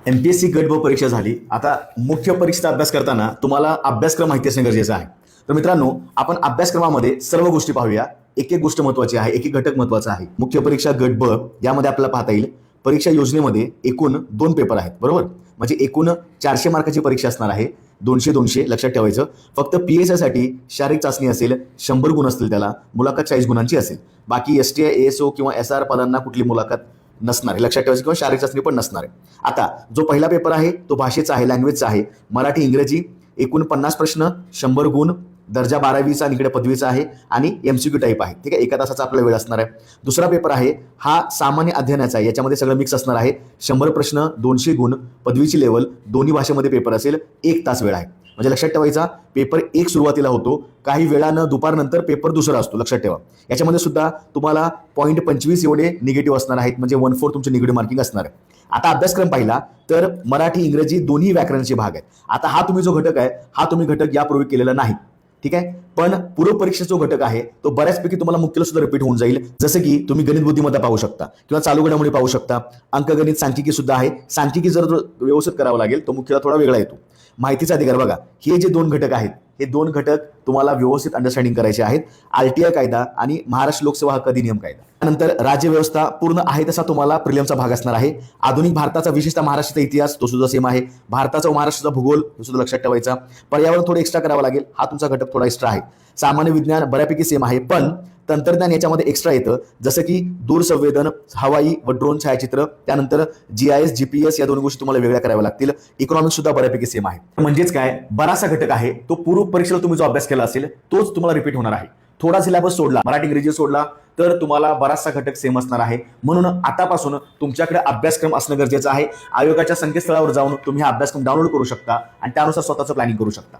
MPSC गट ब परीक्षा झाली. आता मुख्य परीक्षेचा अभ्यास करताना तुम्हाला अभ्यासक्रम माहिती असणे गरजेचं आहे. तर मित्रांनो, आपण अभ्यासक्रमामध्ये सर्व गोष्टी पाहूया. एक एक गोष्ट महत्त्वाची आहे, एक एक घटक महत्त्वाचा आहे. मुख्य परीक्षा गट ब यामध्ये आपल्याला पाहता येईल परीक्षा योजनेमध्ये एकूण 2 पेपर आहेत, बरोबर. म्हणजे एकूण 400 मार्काची परीक्षा असणार आहे. 200 लक्षात ठेवायचं. फक्त PSI साठी शारीरिक चाचणी असेल, 100 गुण असतील, त्याला मुलाखत 40 गुणांची असेल. बाकी STI ASO किंवा SR पदांना कुठली मुलाखत नसणार आहे, लक्षात ठेवायचं, किंवा शारीरिक चाचणी पण नसणार आहे. आता जो पहिला पेपर आहे तो भाषेचा आहे, लँग्वेजचा आहे, मराठी इंग्रजी. एकूण 50 प्रश्न, 100 गुण. दर्जा 12वीचा आणि इकडे पदवीचा आहे आणि MCQ टाईप आहे. ठीक आहे, एका तासाचा आपला वेळ असणार आहे. दुसरा पेपर आहे हा सामान्य अध्ययनाचा आहे, याच्यामध्ये सगळं मिक्स असणार आहे. 100 प्रश्न, 200 गुण, पदवीची लेवल, दोन्ही भाषेमध्ये पेपर असेल. 1 तास वेळ आहे. म्हणजे लक्षात ठेवायचा, पेपर 1 सुरुवातीला होतो, काही वेळानं दुपारनंतर पेपर दुसरा असतो, लक्षात ठेवा. याच्यामध्ये सुद्धा तुम्हाला 0.25 एवढे निगेटिव्ह असणार आहेत, म्हणजे 1/4 तुमचे निगेटिव्ह मार्किंग असणार आहे. आता अभ्यासक्रम पाहिला तर मराठी इंग्रजी दोन्ही व्याकरणाचे भाग आहेत. आता हा तुम्ही जो घटक आहे हा तुम्ही घटक यापूर्वी केलेला नाही, ठीक आहे. पण पूर्व परीक्षेचा जो घटक आहे तो बऱ्याचपैकी तुम्हाला मुख्यला सुद्धा रिपीट होऊन जाईल. जसं की तुम्ही गणित बुद्धिमत्ता पाहू शकता किंवा चालू घडामोडी पाहू शकता. अंकगणित सांख्यिकी सुद्धा आहे. सांख्यिकी जर व्यवस्थित करावं लागेल तो मुख्यला थोडा वेगळा येतो. माहितीचा अधिकार बघा, हे जे 2 घटक आहेत हे 2 घटक तुम्हाला व्यवस्थित अंडरस्टँडिंग करायचे आहेत. RTI कायदा आणि महाराष्ट्र लोकसेवा हक्क अधिनियम कायदा. त्यानंतर राज्यव्यवस्था पूर्ण आहे तसा तुम्हाला प्रिलिमचा भाग असणार आहे. आधुनिक भारताचा, विशेषतः महाराष्ट्राचा इतिहास तो सुद्धा सेम आहे. भारताचा व महाराष्ट्राचा भूगोल हे सुद्धा लक्षात ठेवायचा. पर्यावरण थोडं एक्स्ट्रा करावं लागेल, हा तुमचा घटक थोडा एक्स्ट्रा आहे. सामान्य विज्ञान बऱ्यापैकी सेम आहे, पण तंत्रज्ञान याच्यामध्ये एक्स्ट्रा येतं, जसं की दूरसंवेदन, हवाई व ड्रोन छायाचित्र. त्यानंतर GIS GPS या 2 गोष्टी तुम्हाला वेगळ्या कराव्या लागतील. इकॉनॉमिक्स सुद्धा बऱ्यापैकी सेम आहे. म्हणजेच काय, बराचसा घटक आहे तो पूर्व परीक्षेला तुम्ही जो अभ्यास केला असेल तोच तुम्हाला रिपीट होणार आहे. थोडा सिलेबस सोडला, मराठी इंग्रजी सोडला, तर तुम्हाला बराचसा घटक सेम असणार आहे. म्हणून आतापासून तुमच्याकडे अभ्यासक्रम असणं गरजेचं आहे. आयोगाच्या संकेतस्थळावर जाऊन तुम्ही हा अभ्यासक्रम डाउनलोड करू शकता आणि त्यानुसार स्वतःचं प्लॅनिंग करू शकता.